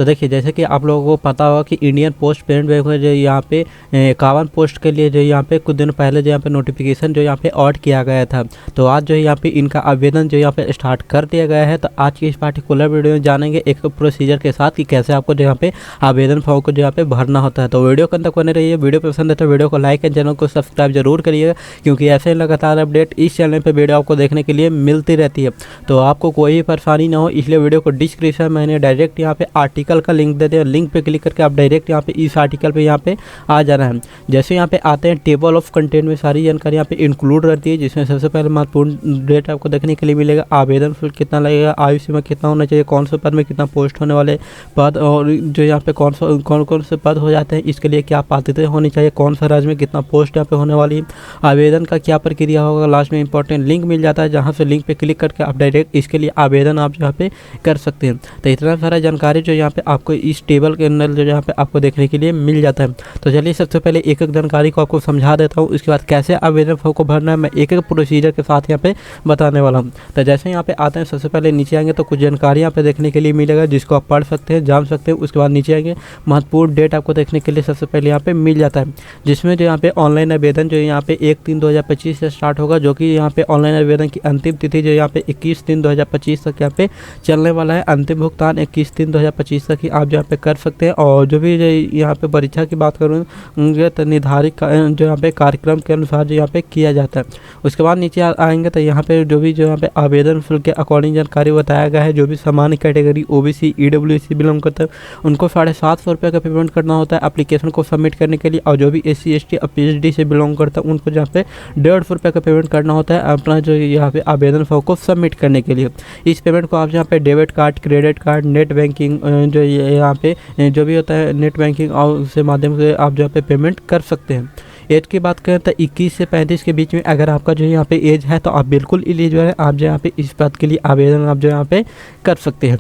तो देखिए जैसे कि आप लोगों को पता होगा कि इंडियन पोस्ट पेमेंट बैंक में जो यहाँ पे 51 पोस्ट के लिए जो यहाँ पे कुछ दिन पहले जो यहाँ पे नोटिफिकेशन जो यहाँ पे ऑड किया गया था। तो आज जो यहाँ पे इनका आवेदन जो यहाँ पे स्टार्ट कर दिया गया है। तो आज की इस पार्टिकुलर वीडियो में जानेंगे एक प्रोसीजर के साथ कि कैसे आपको जो यहाँ पे आवेदन फॉर्म को जो यहाँ पे भरना होता है। तो वीडियो के अंदर बने रहिए। वीडियो पसंद है तो वीडियो को लाइक एंड चैनल को सब्सक्राइब जरूर करिएगा, क्योंकि ऐसे लगातार अपडेट इस चैनल पर वीडियो आपको देखने के लिए मिलती रहती है। तो आपको कोई परेशानी ना हो, इसलिए वीडियो को डिस्क्रिप्शन मैंने डायरेक्ट यहाँ पे आर्टिकल का लिंक दे दिया। लिंक पे क्लिक करके आप डायरेक्ट यहाँ पे इस आर्टिकल पे यहाँ पे आ जाना है। जैसे यहाँ पे आते हैं टेबल ऑफ कंटेंट में सारी जानकारी यहाँ पे इंक्लूड रहती है, जिसमें सबसे पहले महत्वपूर्ण डेट आपको देखने के लिए मिलेगा। आवेदन शुल्क कितना लगेगा, आयु सीमा कितना होना चाहिए, कौन से पद में कितना पोस्ट होने वाले पद, और जो यहाँ पे कौन से पद हो जाते हैं इसके लिए क्या पात्रता होनी चाहिए, कौन सा राज्य में कितना पोस्ट यहाँ पे होने वाली है, आवेदन का क्या प्रक्रिया होगा। लास्ट में इंपॉर्टेंट लिंक मिल जाता है, जहाँ से लिंक पे क्लिक करके आप डायरेक्ट इसके लिए आवेदन आप यहाँ पे कर सकते हैं। तो इतना सारा जानकारी जो यहाँ पे आपको इस टेबल के अंदर जो यहाँ पे आपको देखने के लिए मिल जाता है। तो चलिए सबसे पहले एक एक जानकारी को आपको समझा देता हूँ, उसके बाद कैसे आवेदन फॉर्म को भरना है मैं एक एक प्रोसीजर के साथ यहाँ पे बताने वाला हूँ। तो जैसे यहाँ पे आते हैं, सबसे पहले नीचे आएंगे तो कुछ जानकारी यहाँ पे देखने के लिए मिलेगा, जिसको आप पढ़ सकते हैं, जान सकते हैं। उसके बाद नीचे आएंगे, महत्वपूर्ण डेट आपको देखने के लिए सबसे पहले यहाँ पे मिल जाता है, जिसमें जो यहाँ पे ऑनलाइन आवेदन जो यहाँ पे 1/3/2025 से स्टार्ट होगा, जो कि यहाँ पे ऑनलाइन आवेदन की अंतिम तिथि जो यहाँ पे 21/3/2025 तक यहाँ पे चलने वाला है। अंतिम भुगतान 21/3/2025 तक ही आप यहाँ पे कर सकते हैं। और जो भी यहाँ पे परीक्षा की बात करूँगे तो निर्धारित जो यहाँ पे कार्यक्रम के अनुसार जो यहाँ पे किया जाता है। उसके बाद नीचे आएंगे तो यहाँ पे जो यहाँ पे आवेदन शुल्क के अकॉर्डिंग जानकारी बताया गया है। जो भी सामान्य कैटेगरी OBC EWC बिलोंग करता है उनको 750 रुपये का पेमेंट करना होता है एप्लीकेशन को सबमिट करने के लिए। और जो भी SC ST PhD से बिलोंग करता है उनको यहाँ पे 150 रुपये का पेमेंट करना होता है अपना जो यहाँ पे आवेदन फॉर्म को सबमिट करने के लिए। इस पेमेंट को आप यहाँ पे debit card, credit card, net banking जो यहाँ पे जो भी होता है नेट बैंकिंग और उसके माध्यम से आप यहाँ पे पेमेंट कर सकते हैं। एज की बात करें तो 21 से 35 के बीच में अगर आपका जो यहाँ पे एज है तो आप बिल्कुल एलिजिबल है, आप जो यहाँ पे इस पद के लिए आवेदन आप जो यहाँ पे कर सकते हैं।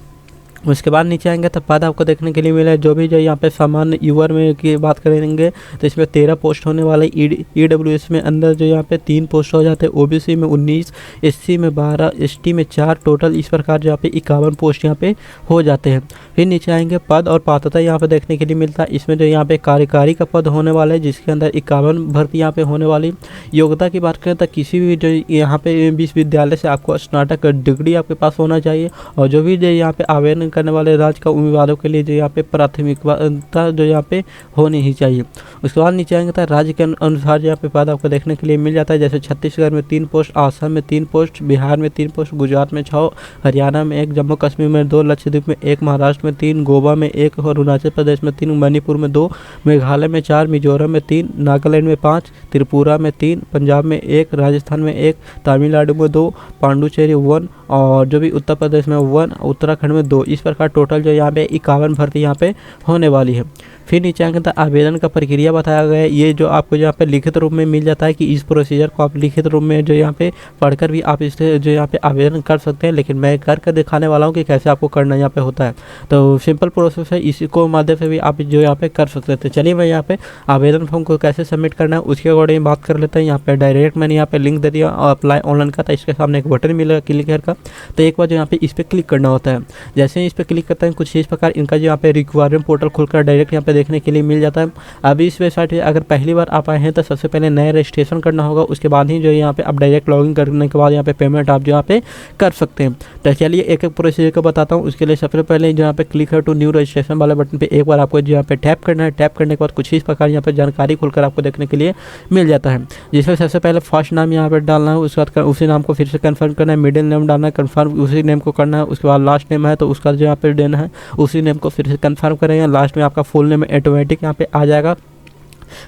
उसके बाद नीचे आएंगे तो पद आपको देखने के लिए मिला है। जो भी जो यहाँ पे सामान्य यूआर में की बात करेंगे तो इसमें 13 पोस्ट होने वाले। EWS में अंदर जो यहाँ पे 3 पोस्ट हो जाते हैं, OBC में 19, SC में 12, ST में 4, टोटल इस प्रकार जो यहाँ पे 51 पोस्ट यहाँ पे हो जाते हैं। फिर नीचे आएंगे पद और पात्रता यहाँ पे देखने के लिए मिलता है। इसमें जो यहाँ पे कार्यकारी का पद होने वाला है, जिसके अंदर 51 भर्ती यहाँ पे होने वाली। योग्यता की बात करें तो किसी भी जो यहाँ पे विश्वविद्यालय से आपको स्नातक डिग्री आपके पास होना चाहिए। और जो भी जो यहाँ पे आवेदन करने वाले राज्य का उम्मीदवारों के लिए जो यहाँ पे प्राथमिकता जो यहाँ पे होनी ही चाहिए। उसके बाद नीचे आएंगे तो राज्य के अनुसार यहाँ पे पद आपको देखने के लिए मिल जाता है। जैसे छत्तीसगढ़ में 3 पोस्ट, आसाम में 3 पोस्ट, बिहार में 3 पोस्ट, गुजरात में 6, हरियाणा में 1, जम्मू कश्मीर में 2, लक्षद्वीप में 1, महाराष्ट्र में 3, गोवा में 1, अरुणाचल प्रदेश में 3, मणिपुर में 2, मेघालय में 4, मिजोरम में 3, नागालैंड में 5, त्रिपुरा में 3, पंजाब में 1, राजस्थान में 1, तमिलनाडु में 2, पांडुचेरी 1, और जो भी उत्तर प्रदेश में 1, उत्तराखंड में 2। इस प्रकार टोटल जो यहाँ पे 51 भर्ती यहाँ पे होने वाली है। फिर नीचे आगे तो आवेदन का प्रक्रिया बताया गया है। ये जो आपको यहाँ पे लिखित रूप में मिल जाता है कि इस प्रोसीजर को आप लिखित रूप में जो यहाँ पे पढ़कर भी आप इससे जो यहाँ पे आवेदन कर सकते हैं, लेकिन मैं करके दिखाने वाला हूँ कि कैसे आपको करना यहाँ पे होता है। तो सिंपल प्रोसेस है, इसी को माध्यम से भी आप जो यहाँ पे कर सकते थे। चलिए मैं यहाँ पे आवेदन फॉर्म को कैसे सबमिट करना है उसके अकॉर्डिंग बात कर लेते हैं। यहाँ पे डायरेक्ट मैंने यहाँ पे लिंक दे दिया और अप्लाई ऑनलाइन का था, इसके सामने एक बटन मिलेगा क्लिक का। तो एक बार जो यहाँ पे इस पर क्लिक करना होता है। जैसे ही इस पर क्लिक करते हैं कुछ इस प्रकार इनका जो यहाँ पे रिक्वायरमेंट पोर्टल खुलकर डायरेक्ट यहाँ पे देखने के लिए मिल जाता है। अभी इस वेबसाइट पे अगर पहली बार आप आए हैं तो सबसे पहले नया रजिस्ट्रेशन करना होगा। उसके बाद ही जो यहाँ पे आप डायरेक्ट लॉगिन करने के बाद यहाँ पे पेमेंट आप जो यहाँ पे कर सकते हैं। तो चलिए एक एक प्रोसीजर को बताता हूँ। उसके लिए सबसे पहले जो यहाँ पे क्लिक है टू न्यू रजिस्ट्रेशन वाले बटन पे एक बार आपको जो यहाँ पे टैप करना है। टैप करने के बाद कुछ इस प्रकार यहाँ पे जानकारी खुलकर आपको देखने के लिए मिल जाता है, जिसमें सबसे पहले फर्स्ट नाम यहाँ पे डालना है, उसके बाद उसी नाम को फिर से कन्फर्म करना है, मिडिल नेम डालना है, कन्फर्म उसी नेम को करना है। उसके बाद लास्ट नेम है तो उसका जो यहाँ पे देना है, उसी नेम को फिर से कन्फर्म करेंगे। लास्ट में आपका फुल नेम ऑटोमेटिक यहाँ पे आ जाएगा।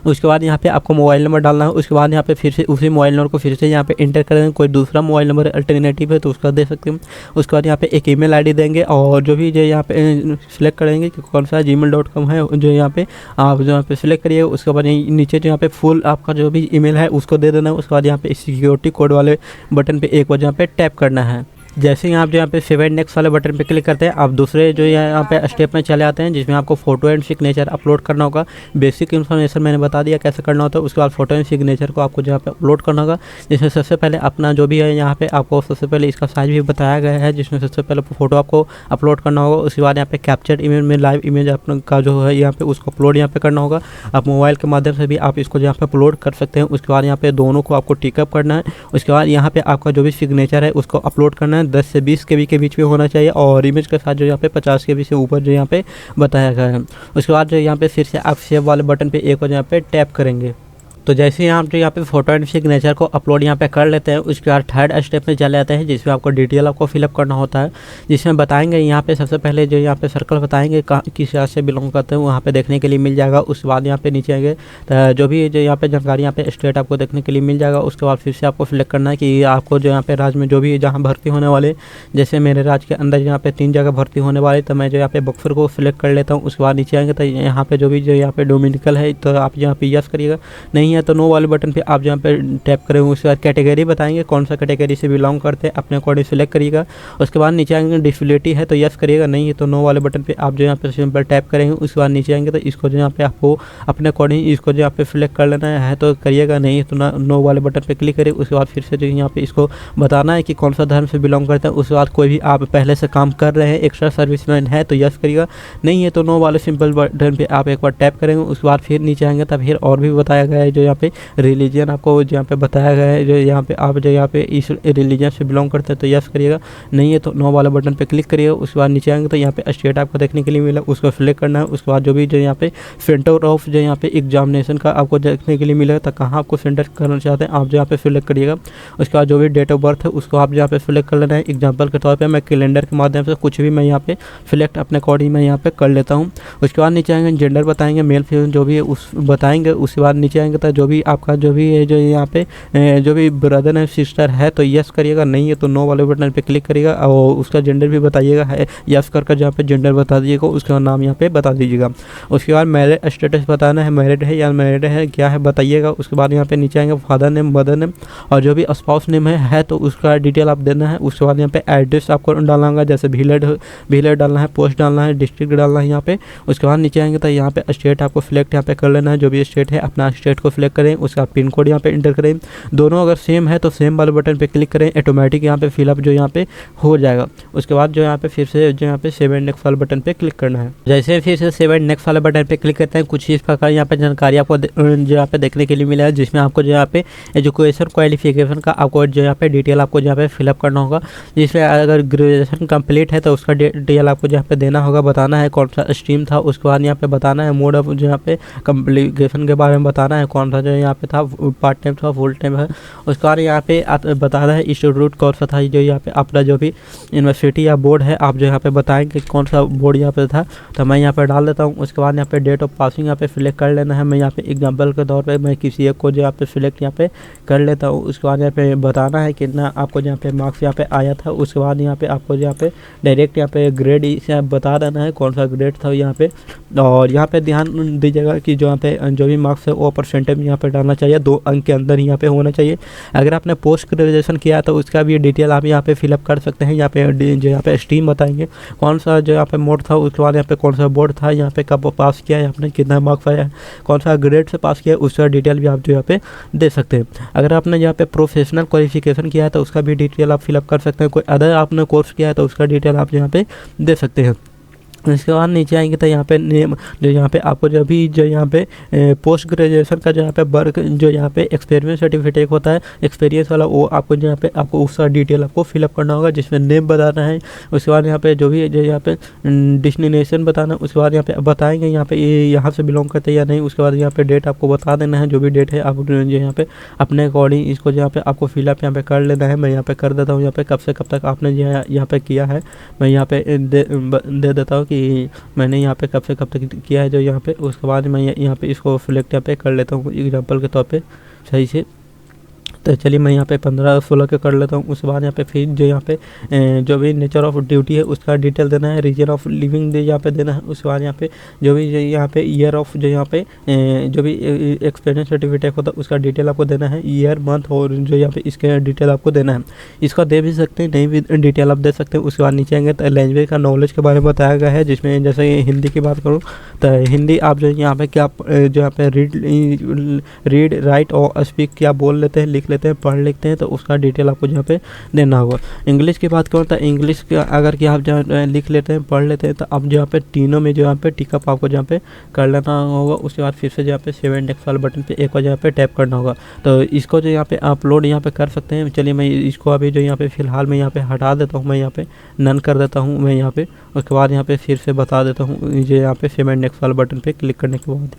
उसके बाद यहाँ पे आपको मोबाइल नंबर डालना है। उसके बाद यहाँ पे फिर से उसी मोबाइल नंबर को फिर से यहाँ पे इंटर करेंगे। कोई दूसरा मोबाइल नंबर अल्टरनेटिव है तो उसका दे सकते हैं। उसके बाद यहाँ पे एक ईमेल आईडी देंगे और जो भी जो यहाँ पे सिलेक्ट करेंगे कि कौन सा gmail.com है जो यहाँ पे आप जो यहाँ पे सिलेक्ट करिए। उसके बाद नीचे जो यहाँ पे फुल आपका जो भी ईमेल है उसको दे देना है। उसके बाद यहाँ पे सिक्योरिटी कोड वाले बटन पर एक बार यहाँ पे टैप करना है। जैसे ही आप जो यहाँ पे सेव एंड नेक्स्ट वाले बटन पे क्लिक करते हैं, आप दूसरे जो यहाँ पे स्टेप में चले आते हैं, जिसमें आपको फोटो एंड सिग्नेचर अपलोड करना होगा। बेसिक इन्फॉर्मेशन मैंने बता दिया कैसे करना होता है। उसके बाद फोटो एंड सिग्नेचर को आपको यहाँ पे अपलोड करना होगा, जिसमें सबसे पहले अपना जो भी है यहाँ पे आपको सबसे पहले इसका साइज भी बताया गया है, जिसमें सबसे पहले फोटो आपको अपलोड करना होगा। उसके बाद यहाँ पे कैप्चर इमेज में लाइव इमेज अपना का जो है यहाँ पे उसको अपलोड यहाँ पे करना होगा। आप मोबाइल के माध्यम से भी आप इसको यहाँ पे अपलोड कर सकते हैं। उसके बाद यहाँ पे दोनों को आपको टिकअप करना है। उसके बाद यहाँ पे आपका जो भी सिग्नेचर है उसको अपलोड करना है। 10 से 20 KB के बीच में होना चाहिए और इमेज के साथ जो यहाँ पे 50 KB से ऊपर जो यहाँ पे बताया गया है। उसके बाद जो यहाँ पे फिर से आप सेव वाले बटन पे एक बार यहाँ पे टैप करेंगे। तो जैसे ही आप जो यहाँ पे फोटो एंड सिग्नेचर को अपलोड यहाँ पे कर लेते हैं, उसके बाद थर्ड स्टेप में चले जाते हैं, जिसमें आपको डिटेल आपको फिलअप करना होता है, जिसमें बताएंगे यहाँ पे सबसे पहले जो यहाँ पे सर्कल बताएंगे किस राज्य से बिलोंग करते हैं, वहाँ पे देखने के लिए मिल जाएगा। उसके बाद यहाँ पे नीचे आएंगे तो जो भी जो यहाँ पे जानकारी यहाँ पे स्टेट आपको देखने के लिए मिल जाएगा। उसके बाद फिर से आपको सिलेक्ट करना है कि आपको जो यहाँ पे राज्य में जो भी जहाँ भर्ती होने वाले, जैसे मेरे राज्य के अंदर यहाँ पे 3 जगह भर्ती होने वाले, तो मैं जो यहाँ पे बक्सर को सिलेक्ट कर लेता हूँ। उसके बाद नीचे आएंगे तो यहाँ पे जो भी जो यहाँ पे डोमिनिकल है तो आप यहाँ पे यस करिएगा, नहीं है तो नो वाले बटन पे आप जहाँ पे टैप करेंगे। उसके बाद कैटेगरी बताएंगे कौन सा कैटेगरी से बिलोंग करते हैं, अपने अकॉर्डिंग सेलेक्ट करिएगा। उसके बाद नीचे आएंगे डिसेबिलिटी है तो यस करिएगा, नहीं है तो नो वाले बटन पे आप जो यहाँ पे सिंपल टैप करेंगे। उसके बाद नीचे आएंगे तो इसको जो यहाँ पे आपको अपने अकॉर्डिंग इसको जो यहाँ पे सिलेक्ट कर लेना है तो करिएगा, नहीं है तो नो वाले बटन पे क्लिक करिए। उसके बाद फिर से जो यहाँ पे इसको बताना है कि कौन सा धर्म से बिलोंग करते हैं। उसके बाद कोई भी आप पहले से काम कर रहे हैं, एक्स्ट्रा सर्विसमैन है तो यस करिएगा, नहीं है तो नो वाले सिंपल बटन पे आप एक बार टैप करेंगे। उसके बाद फिर नीचे आएंगे तब फिर और भी बताया गया है जो यहाँ पे रिलीजन आपको यहाँ पे बताया गया है, जो यहाँ पे आप जो यहाँ पे इस रिलीजन से बिलोंग करते हैं तो यस करिएगा, नहीं है तो नो वाला बटन पे क्लिक करिएगा। उसके बाद नीचे आएंगे तो यहाँ पे स्टेट आपको देखने के लिए मिला, उसको सिलेक्ट करना है। उसके बाद जो भी जो यहाँ पे सेंटर ऑफ जो यहाँ पे एग्जामिनेशन का आपको देखने के लिए मिलेगा, तो कहाँ आपको सेंटर करना चाहते हैं आप जो यहाँ पे सिलेक्ट करिएगा। उसके बाद जो भी डेट ऑफ बर्थ है उसको आप यहाँ पे सिलेक्ट कर लेना है। एग्जाम्पल के तौर पर मैं कैलेंडर के माध्यम से कुछ भी मैं यहाँ पे सिलेक्ट अपने अकॉर्डिंग मैं यहाँ पे कर लेता हूँ। उसके बाद नीचे आएंगे जेंडर बताएंगे, मेल फीमेल जो भी है उस बताएंगे। उसके बाद नीचे आएंगे तो जो भी आपका जो भी है जो यहाँ पे जो भी ब्रदर है सिस्टर है तो यस करिएगा, नहीं है तो नो वाले बटन पे क्लिक करिएगा और उसका जेंडर भी बताइएगा, है यस करके जहाँ पे जेंडर बता दीजिएगा, उसका नाम यहाँ पे बता दीजिएगा। उसके बाद मैरिज स्टेटस बताना है, मैरिड है या मैरिड है क्या है बताइएगा। उसके बाद यहाँ पे नीचे आएंगे फादर नेम, मदर नेम और जो भी स्पाउस नेम है तो उसका डिटेल आप देना है। उसके बाद यहाँ पे एड्रेस आपको डालना होगा, जैसे विलेज डालना है, पोस्ट डालना है, डिस्ट्रिक्ट डालना है यहाँ पे। उसके बाद नीचे आएंगे तो यहाँ पे स्टेट आपको सिलेक्ट यहाँ पे कर लेना है, जो भी स्टेट है अपना स्टेट को सिलेक्ट करें। उसका पिन कोड यहाँ पे इंटर करें, दोनों अगर सेम है तो सेम वाले बटन पे क्लिक करें, ऑटोमेटिक यहाँ पे फिलअप जो यहाँ पे हो जाएगा। उसके बाद जो यहाँ पे फिर से जो यहाँ पे सेव एंड नेक्स्ट वाले बटन पे क्लिक करना है। जैसे फिर से सेव एंड नेक्स्ट वाले बटन पे क्लिक करते हैं, कुछ इस प्रकार यहाँ पे जानकारी आपको जो यहाँ पे देखने के लिए मिला है, जिसमें आपको जो यहाँ पे एजुकेशन क्वालिफिकेशन का आपको जो यहाँ पे डिटेल आपको यहाँ पे फिलअप करना होगा। जिसमें अगर ग्रेजुएशन कंप्लीट है तो उसका डिटेल आपको यहाँ पे देना होगा, बताना है कौन सा स्ट्रीम था। उसके बाद यहाँ पे बताना है मोड ऑफ जो यहाँ पे कम्प्लीकेशन के बारे में बताना है, कौन सा जो यहाँ पे था, पार्ट टाइम था, फुल टाइम है। उसके बाद यहाँ पे बताना है इंस्टीट्यूट कौन सा था, जो यहाँ पे अपना जो भी यूनिवर्सिटी या बोर्ड है आप जो यहाँ पे बताएंगे कौन सा बोर्ड यहाँ पे था, तो मैं यहाँ पे डाल देता हूँ। उसके बाद यहाँ पे डेट ऑफ पासिंग यहाँ पे सिलेक्ट कर लेना है। मैं यहाँ पे एग्जांपल के तौर पे मैं किसी एक को जो यहाँ पे सिलेक्ट यहाँ पे कर लेता हूँ। उसके बाद यहाँ पे बताना है कितना आपको यहाँ पे मार्क्स यहाँ पे आया था। उसके बाद यहाँ पे आपको यहाँ पे डायरेक्ट यहाँ पे ग्रेड इसे बता देना है कौन सा ग्रेड था यहाँ पे। और यहाँ पे ध्यान दीजिएगा कि जो यहाँ पे जो भी मार्क्स है वो परसेंटेज यहाँ पे डालना चाहिए, 2 अंक के अंदर यहाँ पे होना चाहिए। अगर आपने पोस्ट ग्रेजुएशन किया तो उसका भी डिटेल आप यहाँ पे फिलअप कर सकते हैं। यहाँ पे जो यहाँ पे स्ट्रीम बताएंगे, कौन सा जो यहाँ पे मोड था, उसके बाद यहाँ पे कौन सा बोर्ड था, यहाँ पे कब पास किया है आपने, कितना मार्क्स आया है, कौन सा ग्रेड से पास किया है, उसका डिटेल भी आप जो यहाँ पे दे सकते हैं। अगर आपने यहाँ पे प्रोफेशनल क्वालिफिकेशन किया है तो उसका भी डिटेल आप फिलअप कर सकते हैं। कोई अदर आपने कोर्स किया है तो उसका डिटेल आप यहाँ पे दे सकते हैं। इसके बाद नीचे आएंगे तो यहाँ पे नेम जो यहाँ पे आपको जो भी जो यहाँ पे पोस्ट ग्रेजुएशन का जो यहाँ पे वर्क जो यहाँ पे एक्सपीरियंस सर्टिफिकेट होता है एक्सपीरियंस वाला, वो आपको जो यहाँ पे आपको उसका डिटेल आपको फिलअप करना होगा, जिसमें नेम बताना है। उसके बाद यहाँ पे जो भी जो यहाँ पे डेस्टिनेशन बताना है। उसके बाद यहाँ पे बताएंगे यहाँ पे ये यहाँ से बिलोंग करते हैं या नहीं। उसके बाद यहाँ पे डेट आपको बता देना है, जो भी डेट है आप जो यहाँ पे अपने अकॉर्डिंग इसको यहाँ पे आपको फिलअप यहाँ पे कर लेना है। मैं यहाँ पे कर देता हूँ, यहाँ पे कब से कब तक आपने जो यहाँ पे किया है मैं यहाँ पे दे देता हूँ कि मैंने यहाँ पे कब से कब तक किया है जो यहाँ पे। उसके बाद मैं यहाँ पे इसको सिलेक्ट यहाँ पे कर लेता हूँ एग्जांपल के तौर पे सही से। तो चलिए मैं यहाँ पे 15-16 के कर लेता हूँ। उसके बाद यहाँ पे फिर जो यहाँ पे जो भी नेचर ऑफ ड्यूटी है उसका डिटेल देना है, रीजन ऑफ लिविंग यहाँ पे देना है। उसके बाद यहाँ पे जो भी यहाँ पे ईयर ऑफ जो यहाँ पे जो भी एक्सपीरियंस सर्टिफिकेट होता है उसका डिटेल आपको देना है, ईयर मंथ और जो यहाँ पे इसके डिटेल आपको देना है। इसका दे भी सकते हैं, नहीं भी डिटेल आप दे सकते हैं। उसके बाद नीचे आएंगे तो लैंग्वेज का नॉलेज के बारे में बताया गया है, जिसमें जैसे हिंदी की बात करूँ तो हिंदी आप जो यहाँ पे क्या जो यहाँ पे रीड राइट और स्पीक क्या बोल लेते हैं, लिख लेते हैं, पढ़ लिखते हैं, तो उसका डिटेल आपको यहाँ पे देना होगा। इंग्लिश की बात करूँ तो इंग्लिश का अगर कि आप जहाँ लिख लेते हैं, पढ़ लेते हैं, तो अब जहाँ पे तीनों में जो यहाँ पे टिकअप आपको जहाँ पे कर लेना होगा। उसके बाद फिर से जहाँ पे 7 इंडेक्स वाले बटन पे एक बार यहाँ पे टैप करना होगा। तो इसको जो यहाँ पे अपलोड यहाँ पे कर सकते हैं। चलिए मैं इसको अभी जो यहाँ पे फिलहाल मैं यहाँ पे हटा देता हूँ, मैं यहाँ पे नन कर देता हूँ मैं यहाँ पे। उसके बाद यहाँ पे फिर से बता देता हूँ, जो यहाँ पे 7 इंडेक्स वाले बटन पे क्लिक करने के बाद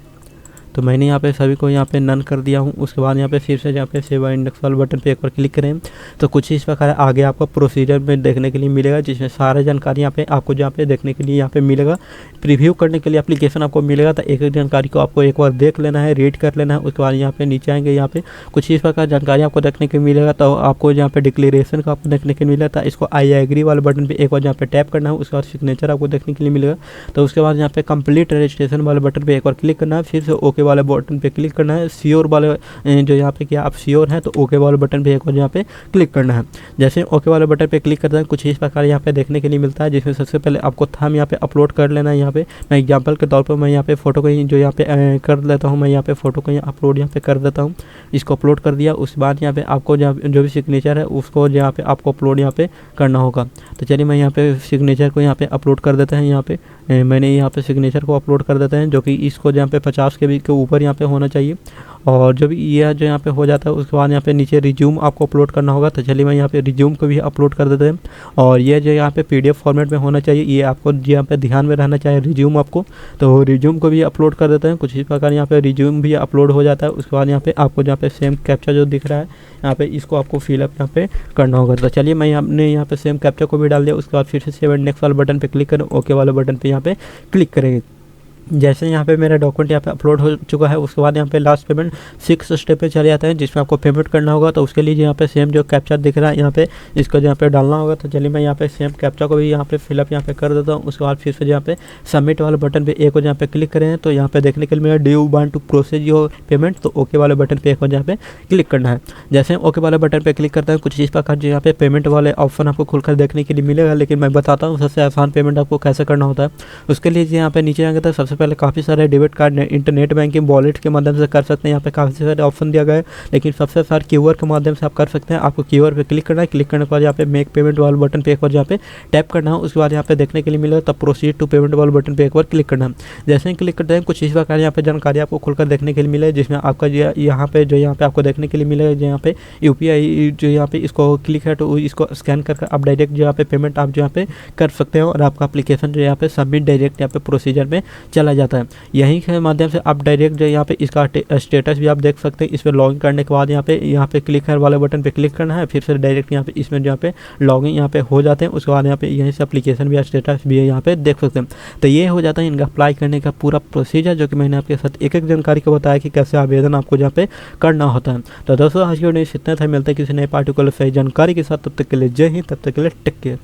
तो मैंने यहाँ पे सभी को यहाँ पे नन कर दिया हूँ। उसके बाद यहाँ पे फिर से यहाँ पे 7 इंडेक्स वाले बटन पे एक बार क्लिक करें तो कुछ इस प्रकार आगे आपको प्रोसीजर में देखने के लिए मिलेगा, जिसमें सारे जानकारी यहाँ पे आपको जहाँ पे देखने के लिए यहाँ पे मिलेगा। प्रीव्यू करने के लिए एप्लीकेशन आपको मिलेगा, तो एक एक जानकारी को आपको एक बार देख लेना है, रीड कर लेना है। उसके बाद यहाँ पे नीचे आएंगे, यहाँ पे कुछ इस प्रकार जानकारी आपको देखने को मिलेगा। तो आपको यहाँ पे डिक्लेरेशन का आपको देखने को मिलेगा, तो इसको आई एग्री वाले बटन पर एक बार यहाँ पे टैप करना है। उसके बाद सिग्नेचर आपको देखने के लिए मिलेगा। तो उसके बाद यहाँ पे कंप्लीट रजिस्ट्रेशन वाले बटन पर एक बार क्लिक करना है, फिर से ओके वाले बटन पे क्लिक करना है। श्योर वाले जो यहाँ पे क्या आप श्योर हैं तो ओके वाले बटन पे एक बार यहाँ पे क्लिक करना है। जैसे ओके वाले बटन पे क्लिक करते हैं कुछ इस प्रकार यहाँ पे देखने के लिए मिलता है, जिसमें सबसे पहले आपको थंब यहाँ पे अपलोड कर लेना है। यहाँ पे मैं एग्जांपल के तौर पर मैं यहाँ पे फोटो को जो यहाँ पे कर लेता हूँ, मैं यहाँ पे फोटो को अपलोड यहाँ पे कर देता हूँ। इसको अपलोड कर दिया। उसके बाद यहाँ पे आपको जो भी सिग्नेचर है उसको यहाँ पे आपको अपलोड यहाँ पे करना होगा। तो चलिए मैं यहाँ पे सिग्नेचर को यहाँ पे अपलोड कर देता है। यहाँ पे मैंने यहाँ पे सिग्नेचर को अपलोड कर देते हैं, जो कि इसको यहाँ पे 50 KB के ऊपर यहाँ पे होना चाहिए। और जो भी ये जो यहाँ पे हो जाता है उसके बाद यहाँ पे नीचे रिज्यूम आपको अपलोड करना होगा। तो चलिए मैं यहाँ पे रिज्यूम को भी अपलोड कर देते हैं। और ये जो यहाँ पे PDF फॉर्मेट में होना चाहिए, ये आपको यहाँ पे ध्यान में रहना चाहिए रिज्यूम आपको। तो रिज्यूम को भी अपलोड कर देते हैं। कुछ इस प्रकार यहाँ पे रिज्यूम भी अपलोड हो जाता है। उसके बाद यहाँ पे आपको जहाँ पे सेम कैप्चा जो दिख रहा है यहाँ पे इसको आपको फिलअप यहाँ पे करना होगा। तो चलिए मैं हमने यहाँ पे सेम कैप्चा को भी डाल दिया। उसके बाद फिर से 7 नेक्स्ट वाले बटन पे क्लिक करें, ओके वाले बटन पे यहाँ पे क्लिक करेंगे। जैसे यहाँ पे मेरा डॉक्यूमेंट यहाँ पे अपलोड हो चुका है, उसके बाद यहाँ पे लास्ट पेमेंट 6 स्टेप पे चले जाते हैं, जिसमें आपको पेमेंट करना होगा। तो उसके लिए यहाँ पे सेम जो कैप्चा दिख रहा है यहाँ पे इसको यहाँ पे डालना होगा। तो चलिए मैं यहाँ पे सेम कैप्चा को भी यहाँ पे फिलअप यहाँ पे कर देता हूँ। उसके बाद फिर से यहाँ पे सबमिट वाले बटन पे एक बार यहाँ पे क्लिक करें तो यहाँ पे देखने के लिए मेरा do you want to process your payment, तो ओके वाले बटन पे एक बार यहाँ पे क्लिक करना है। जैसे ओके वाले बटन पे क्लिक करते हैं कुछ इस प्रकार जो यहाँ पे पेमेंट वाले ऑप्शन आपको खुलकर देखने के लिए मिलेगा। लेकिन मैं बताता हूँ सबसे आसान पेमेंट आपको कैसे करना होता है। उसके लिए यहाँ पे नीचे आएंगे तो सबसे पहले काफ़ी सारे debit card internet banking wallet के माध्यम से कर सकते हैं। यहाँ पे काफ़ी सारे ऑप्शन दिया गया है, लेकिन सबसे सारे क्यूआर के माध्यम से आप कर सकते हैं। आपको क्यूआर पे क्लिक करना है। क्लिक करने के बाद यहाँ पे मेक पेमेंट वाले बटन पे एक बार यहाँ पे टैप करना है। उसके बाद यहाँ पे देखने के लिए मिलेगा तब प्रोसीड टू पेमेंट वाले बटन पे एक बार क्लिक करना है। जैसे ही क्लिक करते हैं कुछ इस प्रकार यहाँ पे जानकारी आपको खुलकर देखने के लिए मिलेगा, जिसमें आपका यहाँ पे जो यहाँ पे आपको देखने के लिए मिलेगा जो यहाँ पे UPI जो यहाँ पे इसको क्लिक है तो इसको स्कैन करके आप डायरेक्ट जो यहाँ पे पेमेंट आप जो यहाँ पे कर सकते हैं और आपका एप्लीकेशन जो यहाँ पे सबमिट डायरेक्ट यहाँ पे प्रोसीजर में चला जाता है। यहीं के माध्यम से आप डायरेक्ट जो यहाँ पे इसका स्टेटस भी आप देख सकते हैं। इस पर लॉगिन करने के बाद यहाँ पे क्लिक है वाले बटन पे क्लिक करना है, फिर से डायरेक्ट यहाँ पे इसमें जो यहाँ पे लॉगिन यहाँ पे हो जाते हैं। उसके बाद यहाँ पे यहीं से एप्लीकेशन भी स्टेटस भी यहाँ पे देख सकते हैं। तो ये हो जाता है इनका अप्लाई करने का पूरा प्रोसीजर, जो कि मैंने आपके साथ एक एक जानकारी को बताया कि कैसे आवेदन आपको यहाँ पे करना होता है। तो दोस्तों आज की वीडियो इतना था, मिलता है किसी नए पार्टिकुलर सही जानकारी के साथ। तब तक के लिए जय हिंद, तब तक के लिए टेक केयर।